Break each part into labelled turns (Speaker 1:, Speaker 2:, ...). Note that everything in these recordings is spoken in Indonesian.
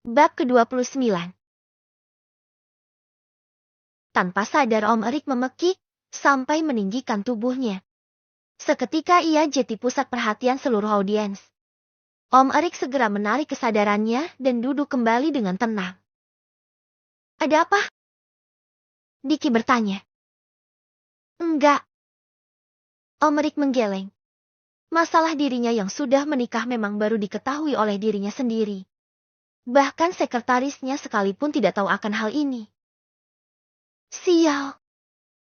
Speaker 1: Bab ke-29. Tanpa sadar Om Erik memekik, sampai meninggikan tubuhnya. Seketika ia jadi pusat perhatian seluruh audiens. Om Erik segera menarik kesadarannya dan duduk kembali dengan tenang. Ada apa? Diki bertanya. Enggak. Om Erik menggeleng. Masalah dirinya yang sudah menikah memang baru diketahui oleh dirinya sendiri. Bahkan sekretarisnya sekalipun tidak tahu akan hal ini. Sial.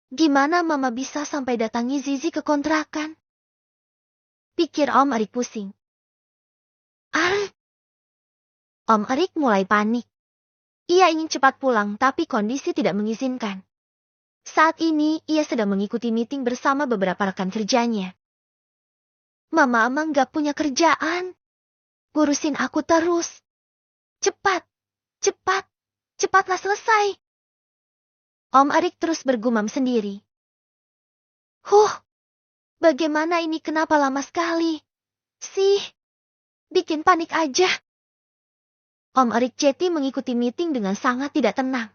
Speaker 1: Gimana Mama bisa sampai datangi Zizi ke kontrakan? Pikir Om Erik pusing. Om Erik mulai panik. Ia ingin cepat pulang tapi kondisi tidak mengizinkan. Saat ini ia sedang mengikuti meeting bersama beberapa rekan kerjanya. Mama emang gak punya kerjaan. Ngurusin aku terus. Cepatlah selesai. Om Erik terus bergumam sendiri. Bagaimana ini kenapa lama sekali? Bikin panik aja. Om Erik Ceti mengikuti meeting dengan sangat tidak tenang.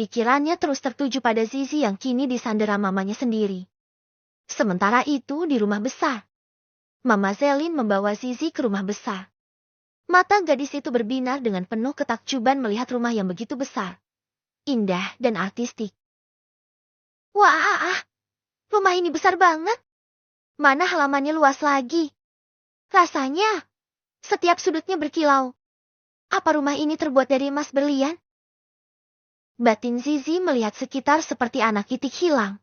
Speaker 1: Pikirannya terus tertuju pada Zizi yang kini disandera mamanya sendiri. Sementara itu di rumah besar. Mama Zelin membawa Zizi ke rumah besar. Mata gadis itu berbinar dengan penuh ketakjuban melihat rumah yang begitu besar, indah dan artistik. Wah, rumah ini besar banget. Mana halamannya luas lagi. Rasanya setiap sudutnya berkilau. Apa rumah ini terbuat dari emas berlian? Batin Zizi melihat sekitar seperti anak itik hilang.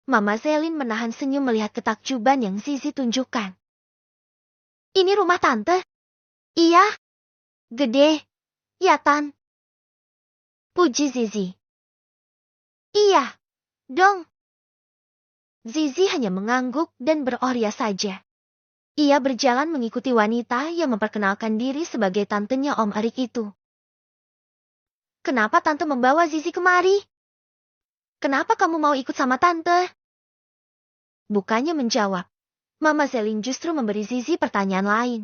Speaker 1: Mama Zelin menahan senyum melihat ketakjuban yang Zizi tunjukkan. Ini rumah tante? Iya. Gede. Ya Tan. Puji Zizi. Iya. Dong. Zizi hanya mengangguk dan beroria saja. Ia berjalan mengikuti wanita yang memperkenalkan diri sebagai tantenya Om Erik itu. Kenapa tante membawa Zizi kemari? Kenapa kamu mau ikut sama tante? Bukannya menjawab. Mama Zelin justru memberi Zizi pertanyaan lain.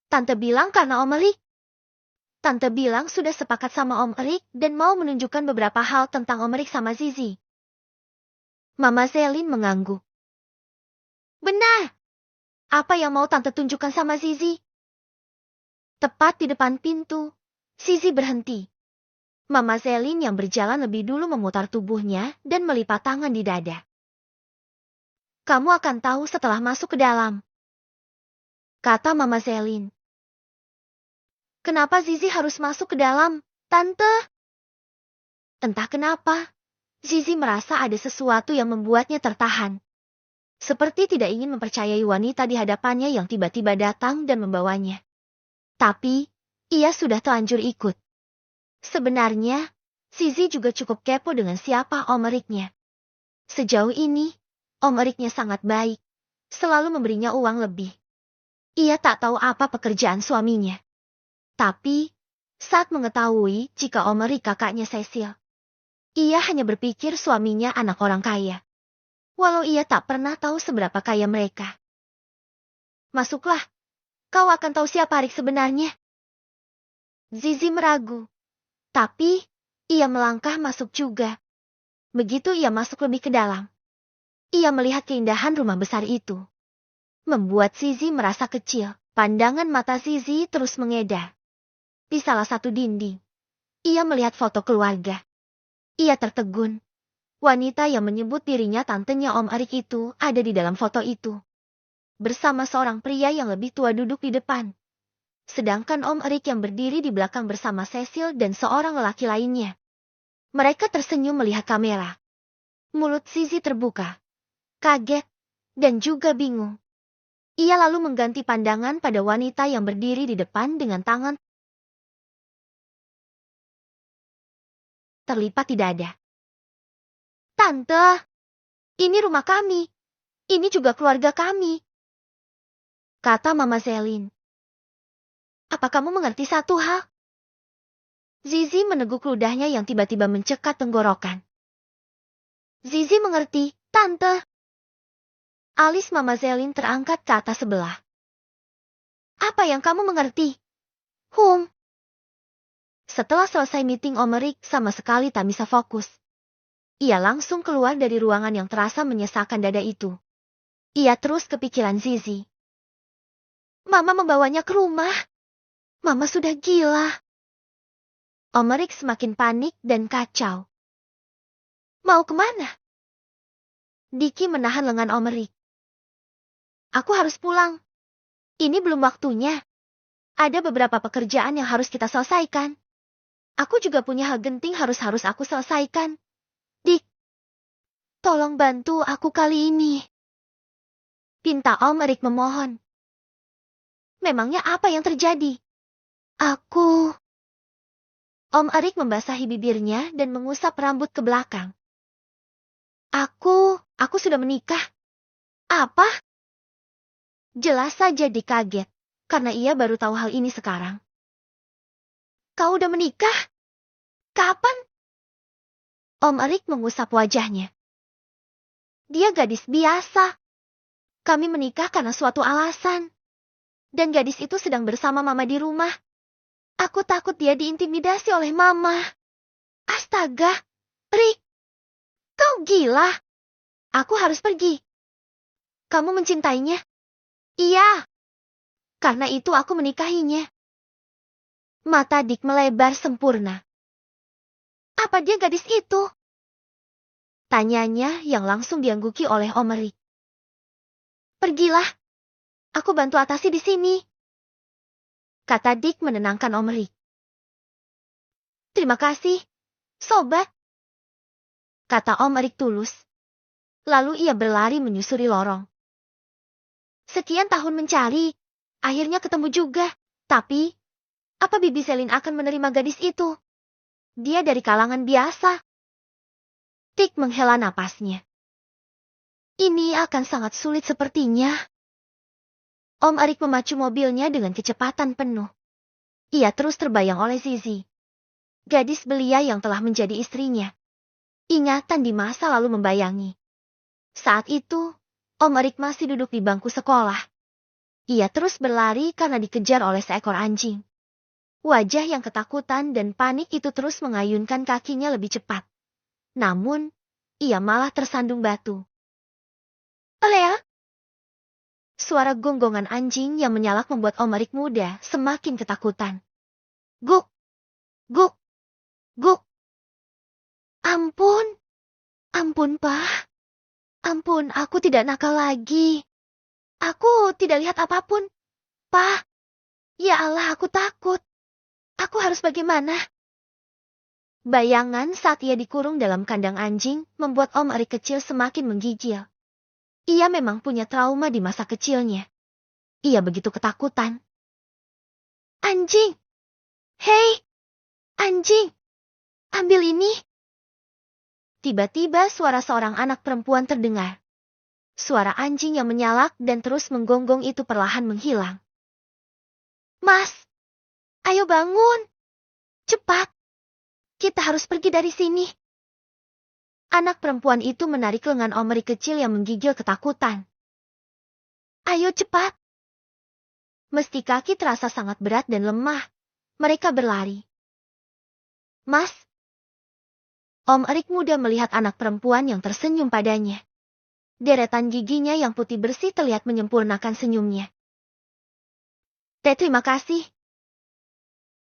Speaker 1: Tante bilang karena Om Erik. Tante bilang sudah sepakat sama Om Erik dan mau menunjukkan beberapa hal tentang Om Erik sama Zizi. Mama Zelin mengangguk. Benar. Apa yang mau tante tunjukkan sama Zizi? Tepat di depan pintu, Zizi berhenti. Mama Zelin yang berjalan lebih dulu memutar tubuhnya dan melipat tangan di dada. Kamu akan tahu setelah masuk ke dalam, kata Mama Zelin. Kenapa Zizi harus masuk ke dalam, Tante? Entah kenapa, Zizi merasa ada sesuatu yang membuatnya tertahan. Seperti tidak ingin mempercayai wanita di hadapannya yang tiba-tiba datang dan membawanya. Tapi, ia sudah telanjur ikut. Sebenarnya, Zizi juga cukup kepo dengan siapa Om Eriknya. Sejauh ini, Om Eriknya sangat baik, selalu memberinya uang lebih. Ia tak tahu apa pekerjaan suaminya. Tapi, saat mengetahui jika Om Erik kakaknya Cecil, ia hanya berpikir suaminya anak orang kaya. Walau ia tak pernah tahu seberapa kaya mereka. Masuklah, kau akan tahu siapa Erik sebenarnya. Zizi meragu. Tapi, ia melangkah masuk juga. Begitu ia masuk lebih ke dalam, ia melihat keindahan rumah besar itu. Membuat Zizi merasa kecil, pandangan mata Zizi terus mengedar. Di salah satu dinding, ia melihat foto keluarga. Ia tertegun. Wanita yang menyebut dirinya tantenya Om Erik itu ada di dalam foto itu. Bersama seorang pria yang lebih tua duduk di depan. Sedangkan Om Erik yang berdiri di belakang bersama Cecil dan seorang lelaki lainnya. Mereka tersenyum melihat kamera. Mulut Zizi terbuka. Kaget. Dan juga bingung. Ia lalu mengganti pandangan pada wanita yang berdiri di depan dengan tangan terlipat di dada. Tante, ini rumah kami. Ini juga keluarga kami, kata Mama Zelin. Apa kamu mengerti satu hal? Zizi meneguk ludahnya yang tiba-tiba mencekat tenggorokan. Zizi mengerti, Tante. Alis Mama Zelin terangkat ke atas sebelah. Apa yang kamu mengerti? Setelah selesai meeting, Om Erik sama sekali tak bisa fokus. Ia langsung keluar dari ruangan yang terasa menyesakan dada itu. Ia terus kepikiran Zizi. Mama membawanya ke rumah. Mama sudah gila. Om Erik semakin panik dan kacau. Mau kemana? Diki menahan lengan Om Erik. Aku harus pulang. Ini belum waktunya. Ada beberapa pekerjaan yang harus kita selesaikan. Aku juga punya hal genting harus aku selesaikan. Dik, tolong bantu aku kali ini. Pinta Om Erik memohon. Memangnya apa yang terjadi? Om Erik membasahi bibirnya dan mengusap rambut ke belakang. Aku sudah menikah. Apa? Jelas saja Dik kaget, karena ia baru tahu hal ini sekarang. Kau udah menikah? Kapan? Om Erik mengusap wajahnya. Dia gadis biasa. Kami menikah karena suatu alasan. Dan gadis itu sedang bersama mama di rumah. Aku takut dia diintimidasi oleh mama. Astaga, Rick, kau gila. Aku harus pergi. Kamu mencintainya? Iya. Karena itu aku menikahinya. Mata Dick melebar sempurna. Apa dia gadis itu? Tanyanya yang langsung diangguki oleh Om Erik. Pergilah. Aku bantu atasi di sini. Kata Dick menenangkan Om Erik. Terima kasih, sobat. Kata Om Erik tulus. Lalu ia berlari menyusuri lorong. Sekian tahun mencari, akhirnya ketemu juga. Tapi, apa Bibi Selin akan menerima gadis itu? Dia dari kalangan biasa. Dick menghela napasnya. Ini akan sangat sulit sepertinya. Om Erik memacu mobilnya dengan kecepatan penuh. Ia terus terbayang oleh Zizi. Gadis belia yang telah menjadi istrinya. Ingatan di masa lalu membayangi. Saat itu, Om Erik masih duduk di bangku sekolah. Ia terus berlari karena dikejar oleh seekor anjing. Wajah yang ketakutan dan panik itu terus mengayunkan kakinya lebih cepat. Namun, ia malah tersandung batu. Olea! Suara gonggongan anjing yang menyalak membuat Om Erik muda semakin ketakutan. Guk! Guk! Guk! Ampun! Ampun, Pak! Ampun, aku tidak nakal lagi. Aku tidak lihat apapun. Pak! Ya Allah, aku takut. Aku harus bagaimana? Bayangan saat ia dikurung dalam kandang anjing membuat Om Erik kecil semakin menggigil. Ia memang punya trauma di masa kecilnya. Ia begitu ketakutan. Anjing! Hei! Anjing! Ambil ini! Tiba-tiba suara seorang anak perempuan terdengar. Suara anjing yang menyalak dan terus menggonggong itu perlahan menghilang. Mas! Ayo bangun! Cepat! Kita harus pergi dari sini. Anak perempuan itu menarik lengan Om Erik kecil yang menggigil ketakutan. Ayo cepat! Meski kaki terasa sangat berat dan lemah, mereka berlari. Mas! Om Erik muda melihat anak perempuan yang tersenyum padanya. Deretan giginya yang putih bersih terlihat menyempurnakan senyumnya. Terima kasih.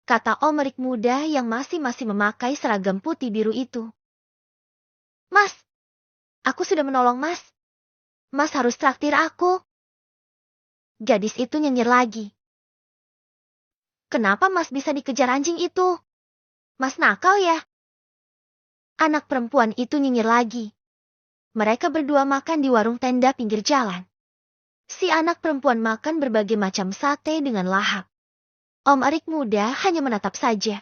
Speaker 1: Kata Om Erik muda yang masih memakai seragam putih biru itu. Mas! Aku sudah menolong Mas. Mas harus traktir aku. Gadis itu nyenyir lagi. Kenapa Mas bisa dikejar anjing itu? Mas nakal ya? Anak perempuan itu nyinyir lagi. Mereka berdua makan di warung tenda pinggir jalan. Si anak perempuan makan berbagai macam sate dengan lahap. Om Erik muda hanya menatap saja.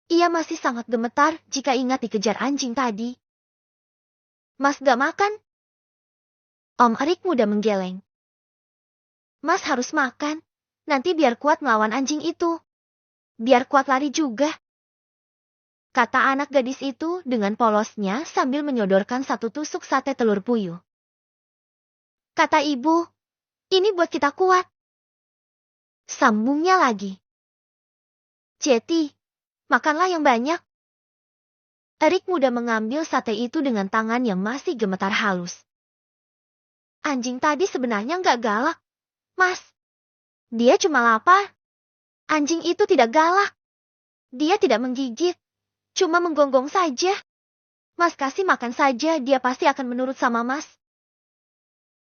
Speaker 1: Ia masih sangat gemetar jika ingat dikejar anjing tadi. Mas gak makan? Om Erik muda menggeleng. Mas harus makan, nanti biar kuat melawan anjing itu. Biar kuat lari juga. Kata anak gadis itu dengan polosnya sambil menyodorkan satu tusuk sate telur puyuh. Kata ibu, ini buat kita kuat. Sambungnya lagi. Jeti, makanlah yang banyak. Erik muda mengambil sate itu dengan tangan yang masih gemetar halus. Anjing tadi sebenarnya nggak galak, Mas. Dia cuma lapar. Anjing itu tidak galak. Dia tidak menggigit, cuma menggonggong saja. Mas kasih makan saja, dia pasti akan menurut sama Mas.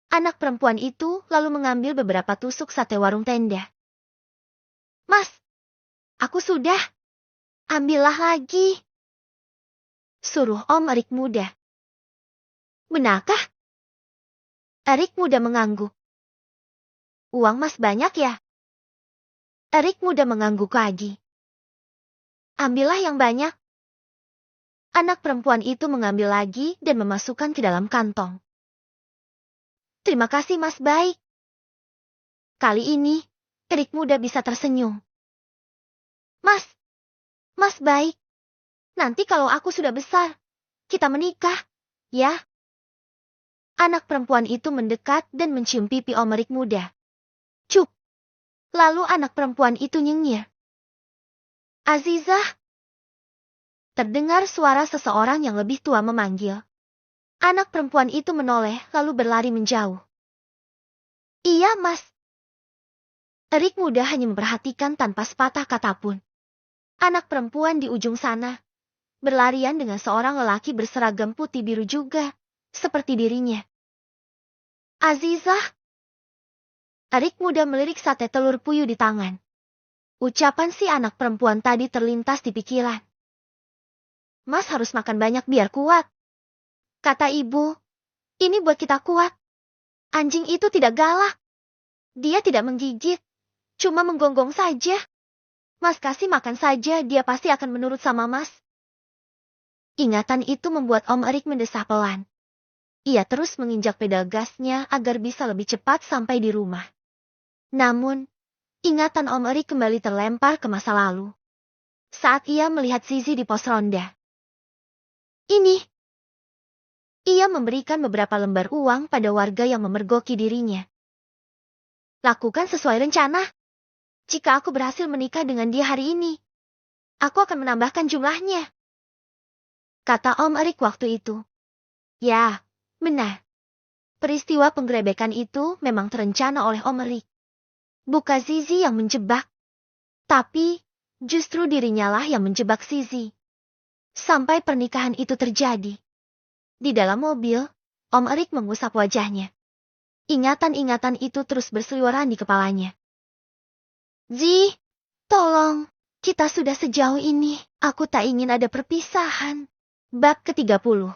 Speaker 1: Anak perempuan itu lalu mengambil beberapa tusuk sate warung tenda. Mas, aku sudah. Ambillah lagi. Suruh Om Erik muda. Benarkah? Erik muda mengangguk. Uang Mas banyak ya? Erik muda mengangguk lagi. Ambillah yang banyak. Anak perempuan itu mengambil lagi dan memasukkan ke dalam kantong. Terima kasih Mas baik. Kali ini, Erik muda bisa tersenyum. Mas baik. Nanti kalau aku sudah besar, kita menikah, ya? Anak perempuan itu mendekat dan mencium pipi Om Erik muda. Cuk. Lalu anak perempuan itu nyengir. Azizah. Terdengar suara seseorang yang lebih tua memanggil. Anak perempuan itu menoleh lalu berlari menjauh. Iya, Mas. Erik muda hanya memperhatikan tanpa sepatah kata pun. Anak perempuan di ujung sana berlarian dengan seorang lelaki berseragam putih biru juga, seperti dirinya. Azizah. Erik muda melirik sate telur puyuh di tangan. Ucapan si anak perempuan tadi terlintas di pikiran. Mas harus makan banyak biar kuat. Kata ibu, ini buat kita kuat. Anjing itu tidak galak. Dia tidak menggigit, cuma menggonggong saja. Mas kasih makan saja, dia pasti akan menurut sama Mas. Ingatan itu membuat Om Erik mendesah pelan. Ia terus menginjak pedal gasnya agar bisa lebih cepat sampai di rumah. Namun, ingatan Om Erik kembali terlempar ke masa lalu. Saat ia melihat Zizi di pos ronda. Ia memberikan beberapa lembar uang pada warga yang memergoki dirinya. Lakukan sesuai rencana. Jika aku berhasil menikah dengan dia hari ini, aku akan menambahkan jumlahnya. Kata Om Erik waktu itu. Ya, benar. Peristiwa penggerebekan itu memang terencana oleh Om Erik. Bukan Zizi yang menjebak. Tapi, justru dirinya lah yang menjebak Zizi. Sampai pernikahan itu terjadi. Di dalam mobil, Om Erik mengusap wajahnya. Ingatan-ingatan itu terus berseliweran di kepalanya. Zi, tolong, kita sudah sejauh ini, aku tak ingin ada perpisahan. Bab ke-30.